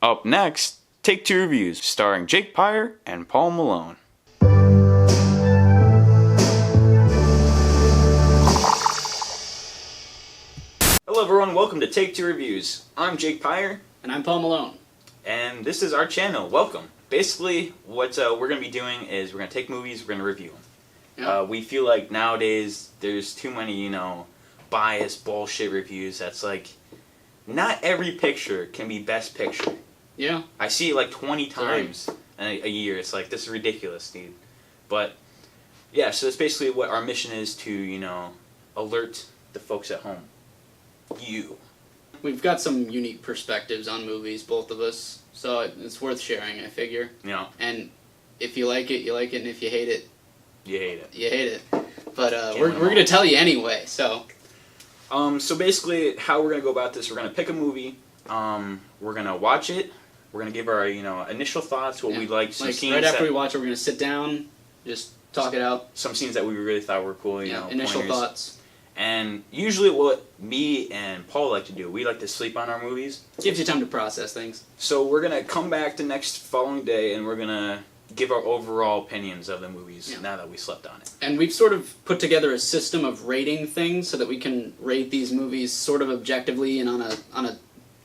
Up next, Take Two Reviews, starring Jake Pyre and Paul Malone. Hello everyone, welcome to Take Two Reviews. I'm Jake Pyre. And I'm Paul Malone. And this is our channel. Welcome. Basically, what we're going to be doing is we're going to take movies, we're going to review them. Yeah. We feel like nowadays there's too many, biased bullshit reviews that's like, not every picture can be best picture. Yeah. I see it like 20 times a year. It's like, this is ridiculous, dude. But, yeah, so that's basically what our mission is to, alert the folks at home. You. We've got some unique perspectives on movies, both of us, so it's worth sharing, I figure. Yeah. And if you like it, you like it, and if you hate it, you hate it. You hate it. But we're going to tell you anyway, so... So basically, how we're going to go about this, we're going to pick a movie, we're going to watch it, we're going to give our, initial thoughts, what we liked, some scenes right after we watch it, we're going to sit down, just talk it out. Some scenes that we really thought were cool, initial pointers. thoughts. And usually what me and Paul like to do, we like to sleep on our movies. Gives you time to process things. So we're going to come back the next following day, and we're going to give our overall opinions of the movies now that we slept on it. And we've sort of put together a system of rating things so that we can rate these movies sort of objectively and on a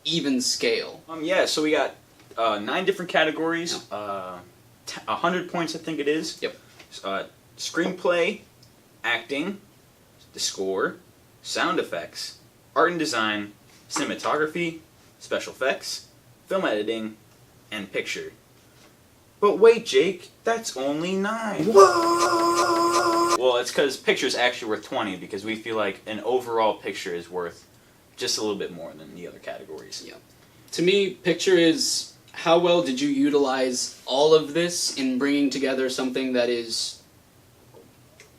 even scale. So we got 9 different categories, 100 points I think it is. Yep. Screenplay, acting, the score, sound effects, art and design, cinematography, special effects, film editing, and picture. But wait, Jake, that's only 9. Whoa! Well, it's because picture's actually worth 20 because we feel like an overall picture is worth just a little bit more than the other categories. Yeah. To me, picture is how well did you utilize all of this in bringing together something that is,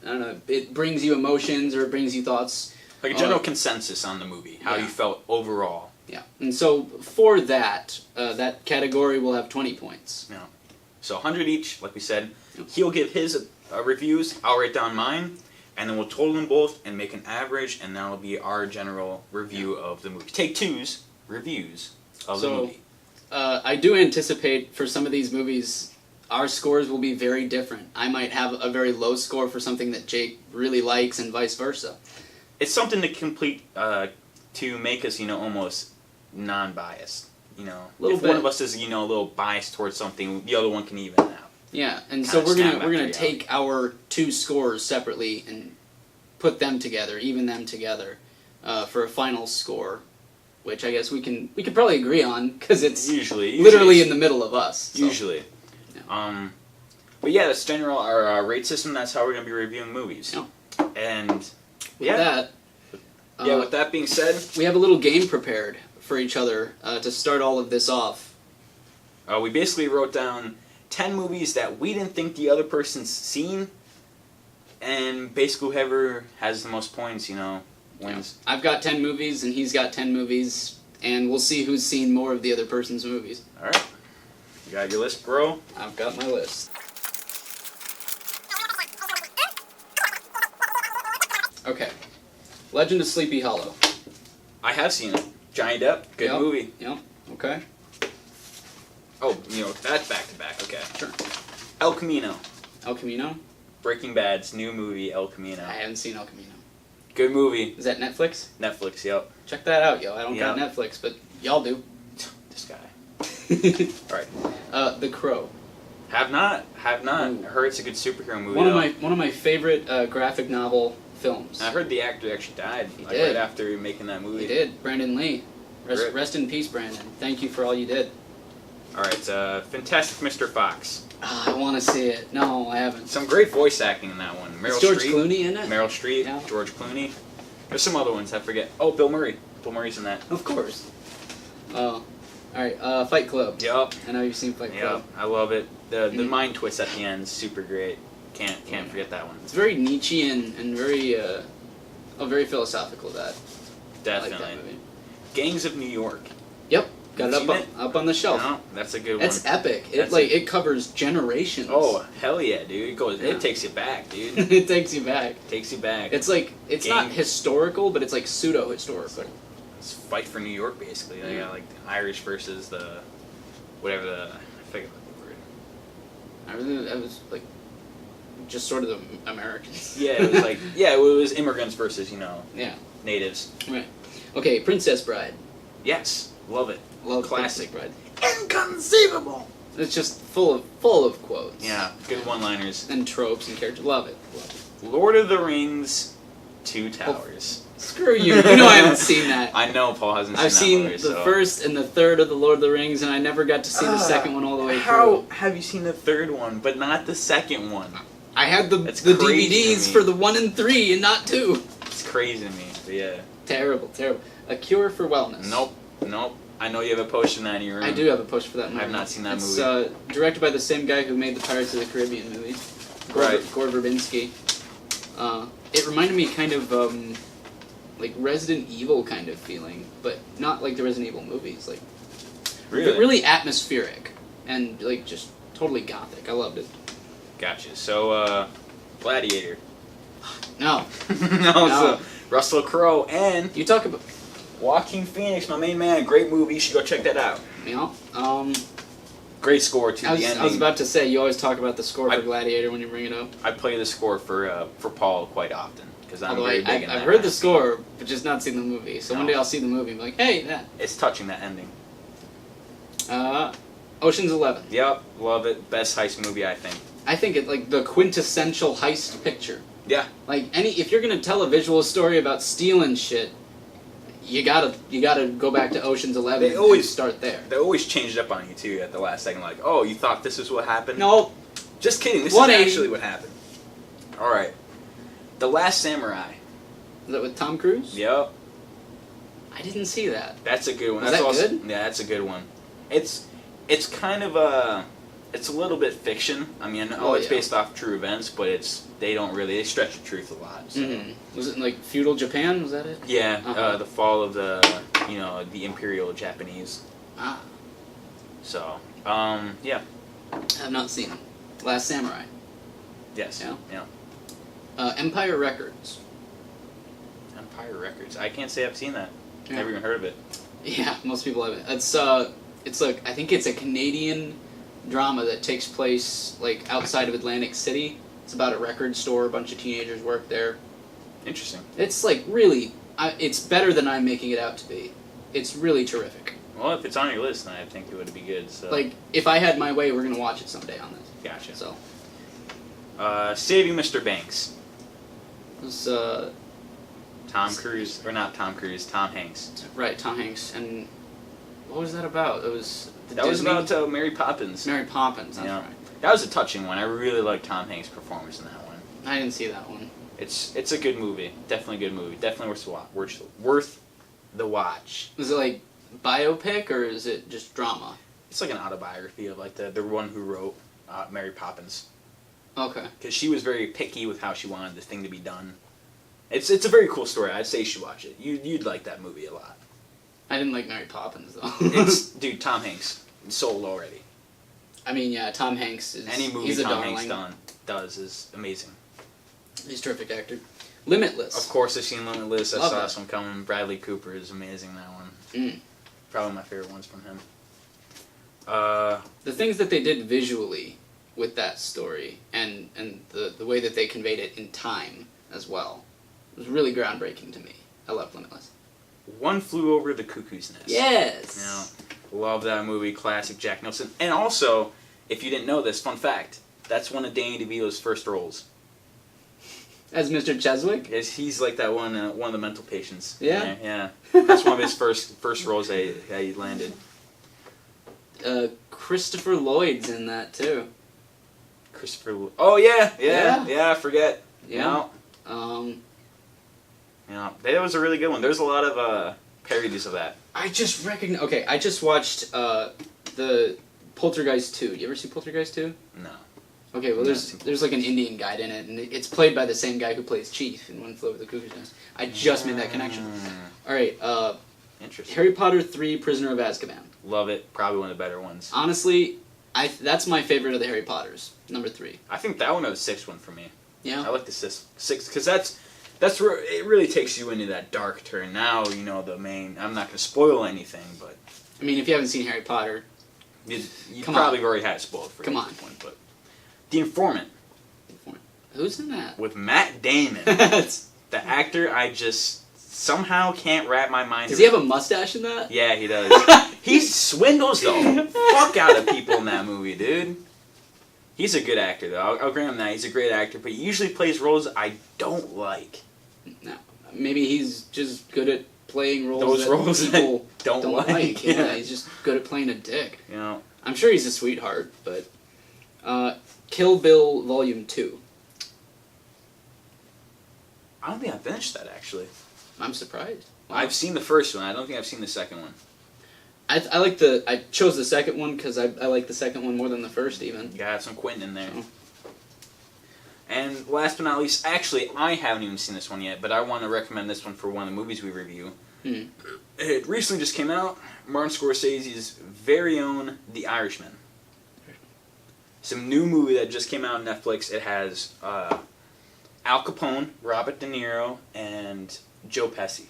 I don't know, it brings you emotions or it brings you thoughts. Like a general consensus on the movie, how you felt overall. Yeah, and so for that, that category will have 20 points. Yeah. So 100 each, like we said. He'll give his reviews, I'll write down mine, and then we'll total them both and make an average, and that'll be our general review of the movie. Take Two's reviews of the movie. I do anticipate for some of these movies, our scores will be very different. I might have a very low score for something that Jake really likes and vice versa. It's something to complete, to make us, almost non-biased. If one of us is, a little biased towards something, the other one can even out. Yeah, and so we're gonna take our 2 scores separately and put them together, even them together, for a final score, which I guess we could probably agree on because it's usually literally in the middle of us. So. Usually, but yeah, that's general our rate system. That's how we're gonna be reviewing movies. Yeah. And with that being said, we have a little game prepared for each other to start all of this off. We basically wrote down 10 movies that we didn't think the other person's seen, and basically whoever has the most points, wins. Yeah. I've got 10 movies, and he's got 10 movies, and we'll see who's seen more of the other person's movies. Alright. You got your list, bro? I've got my list. Okay. Legend of Sleepy Hollow. I have seen it. Johnny Depp, good movie. Yep, okay. Oh, that's back-to-back, okay. Sure. El Camino. El Camino? Breaking Bad's new movie, El Camino. I haven't seen El Camino. Good movie. Is that Netflix? Netflix, yep. Check that out, yo. I don't got Netflix, but y'all do. This guy. Alright. The Crow. Have not. Ooh. I heard it's a good superhero movie. One of my favorite graphic novel films. I heard the actor actually died right after making that movie. He did. Brandon Lee. Rest in peace, Brandon. Thank you for all you did. Alright, Fantastic Mr. Fox. I want to see it. No, I haven't. Some great voice acting in that one. Is George Clooney in it? Meryl Streep, yeah. George Clooney. There's some other ones, I forget. Oh, Bill Murray. Bill Murray's in that. Of course. Alright, Fight Club. Yup. I know you've seen Fight Club. Yep, I love it. The mind twist at the end is super great. Can't forget that one. It's very Nietzschean and very very philosophical, that. Definitely. I like that movie. Gangs of New York. Yep. Got it up on the shelf. No, that's a good one. That's epic. It covers generations. Oh, hell yeah, dude. It takes you back, dude. It takes you back. Takes you back. It's like, it's not historical, but it's like pseudo-historical. It's fight for New York, basically. They got like the Irish versus the whatever I forget the word. I was like, just sort of the Americans. Yeah, it was it was immigrants versus natives. Right. Okay, Princess Bride. Yes, love it. Love classic. Princess Bride. Inconceivable. It's just full of quotes. Yeah, good one-liners and tropes and characters. Love it. Lord of the Rings, Two Towers. Screw you. You know I haven't seen that. I know Paul hasn't seen that. I've seen movie, the first and the third of the Lord of the Rings, and I never got to see the second one all the way through. How have you seen the third one, but not the second one? I had the DVDs for the 1 and 3 and not 2. It's crazy to me, but yeah. Terrible. A Cure for Wellness. Nope. I know you have a poster in that in your room. I do have a poster for that movie. I have not seen that movie. It's directed by the same guy who made the Pirates of the Caribbean movies. Gord Verbinski. It reminded me kind of like Resident Evil kind of feeling, but not like the Resident Evil movies. Like really atmospheric and like just totally gothic. I loved it. Gotcha. So Gladiator. No. No. So Russell Crowe and you talk about Joaquin Phoenix, my main man. Great movie. You should go check that out. Yeah. Great score to the ending. I was about to say, you always talk about the score for Gladiator when you bring it up. I play the score for Paul quite often because I'm very big in that. I've heard the score, but just not seen the movie. So one day I'll see the movie and be like, hey, that. It's touching, that ending. Ocean's 11. Yep, love it. Best heist movie, I think. I think it's like the quintessential heist picture. Yeah. Like if you're gonna tell a visual story about stealing shit, you gotta go back to Ocean's 11. They always start there. They always change it up on you too at the last second. Like, oh, you thought this is what happened? No. Just kidding. This is actually what happened. All right. The Last Samurai. Is that with Tom Cruise? Yep. I didn't see that. That's a good one. Is that good? Yeah, that's a good one. It's kind of it's a little bit fiction. I mean, it's based off true events, but they stretch the truth a lot. So. Mm-hmm. Was it in, like, feudal Japan? Was that it? Yeah, the fall of the Imperial Japanese. Ah. So, yeah. I have not seen it. Last Samurai. Yes. Yeah. Empire Records. Empire Records. I can't say I've seen that. Yeah. Never even heard of it. Yeah, most people haven't. It's like, I think it's a Canadian drama that takes place like outside of Atlantic City. It's about a record store. A bunch of teenagers work there. Interesting. It's like really, it's better than I'm making it out to be. It's really terrific. Well, if it's on your list, then I think it would be good. So. Like, if I had my way, we're gonna watch it someday on this. Gotcha. So. Saving Mr. Banks. It was Tom Cruise, or not Tom Cruise, Tom Hanks. Right, Tom Hanks. And what was that about? It was was about Mary Poppins. Mary Poppins, that's right. That was a touching one. I really liked Tom Hanks' performance in that one. I didn't see that one. It's a good movie. Definitely a good movie. Definitely worth the watch. Is it like biopic or is it just drama? It's like an autobiography of like the one who wrote Mary Poppins. Okay. Because she was very picky with how she wanted this thing to be done. It's a very cool story. I'd say you should watch it. You'd like that movie a lot. I didn't like Mary Poppins though. Dude, Tom Hanks sold already. I mean, yeah, Tom Hanks is any movie Tom Hanks does is amazing. He's a terrific actor. Limitless. Of course, I've seen Limitless. I saw this one coming. Bradley Cooper is amazing. That one. Probably my favorite ones from him. The things that they did visually with that story and the way that they conveyed it in time as well was really groundbreaking to me. I love Limitless. One Flew Over the Cuckoo's Nest. Yes. Love that movie. Classic Jack Nicholson. And also, if you didn't know this, fun fact, that's one of Danny DeVito's first roles. As Mr. Cheswick? Yes, he's like that one of the mental patients. Yeah? Yeah. That's one of his first roles that he landed. Christopher Lloyd's in that, too. Oh, yeah, I forget. Yeah. Yeah, that was a really good one. There's a lot of parodies of that. I just watched the Poltergeist 2. You ever see Poltergeist 2? No. Okay, well there's like an Indian guide in it, and it's played by the same guy who plays Chief in One Flew Over the Cuckoo's Nest. I just made that connection. All right, interesting. Harry Potter 3: Prisoner of Azkaban. Love it. Probably one of the better ones. Honestly, that's my favorite of the Harry Potters. Number 3. I think that one was the sixth one for me. Yeah. I like the sixth because that's where it really takes you into that dark turn. Now you know the main. I'm not going to spoil anything, but I mean, if you haven't seen Harry Potter, You Come probably on. already had it spoiled for you Come at on. this point, but The Informant Who's in that? with Matt Damon, Does the actor I just somehow can't wrap my mind. he have a mustache in that? Yeah, he does. He swindles the fuck out of people in that movie, dude. He's a good actor, though. I'll grant him that. He's a great actor, but he usually plays roles I don't like. No, maybe he's just good at playing roles Those that roles people I don't like. Yeah, he's just good at playing a dick. You know, I'm sure he's a sweetheart, but Kill Bill Volume 2. I don't think I finished that, actually. I'm surprised. Wow. I've seen the first one. I don't think I've seen the second one. I chose the second one because I like the second one more than the first, even. You gotta have some Quentin in there. So. And last but not least, actually, I haven't even seen this one yet, but I want to recommend this one for one of the movies we review. It recently just came out. Martin Scorsese's very own The Irishman. Some new movie that just came out on Netflix. It has Al Capone, Robert De Niro, and Joe Pesci.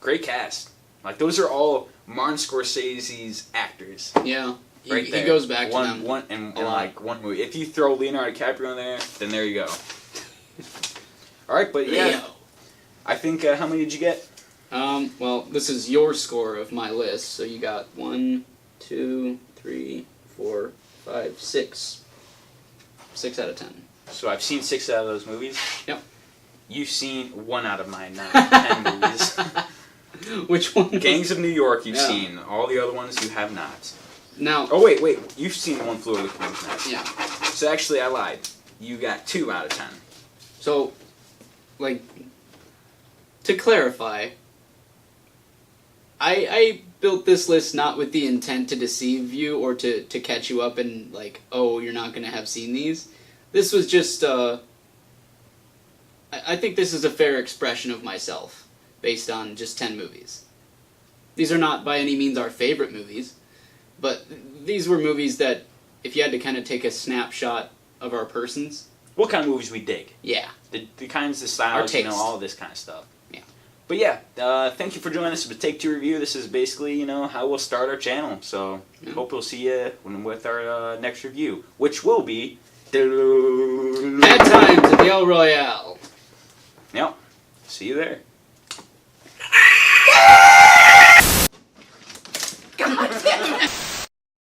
Great cast. Like, those are all Martin Scorsese's actors. Yeah. Right he there. goes back to them in a lot. like one movie. If you throw Leonardo DiCaprio in there, then there you go. All right, but yeah, Leo. I think how many did you get? Well, this is your score of my list. So you got 1, 2, 3, 4, 5, 6. 6 out of 10. So I've seen 6 out of those movies. Yep. You've seen 1 out of my 10 movies. Which one? Gangs of New York you've Yeah. seen. All the other ones you have not. Now. Oh wait, you've seen One Flew Over the Cuckoo's Nest. Yeah. So actually, I lied. You got 2 out of 10. So, like, to clarify, I built this list not with the intent to deceive you or to catch you up and, like, oh, you're not going to have seen these. This was just, I think this is a fair expression of myself based on just 10 movies. These are not by any means our favorite movies, but these were movies that, if you had to kind of take a snapshot of our persons. What kind of movies we dig? Yeah. The kinds of styles, taste. all of this kind of stuff. Yeah. But yeah, thank you for joining us with Take 2 Review. This is basically, how we'll start our channel. So, hope we'll see you with our next review, which will be... Bad Times at the El Royale. Yep. See you there.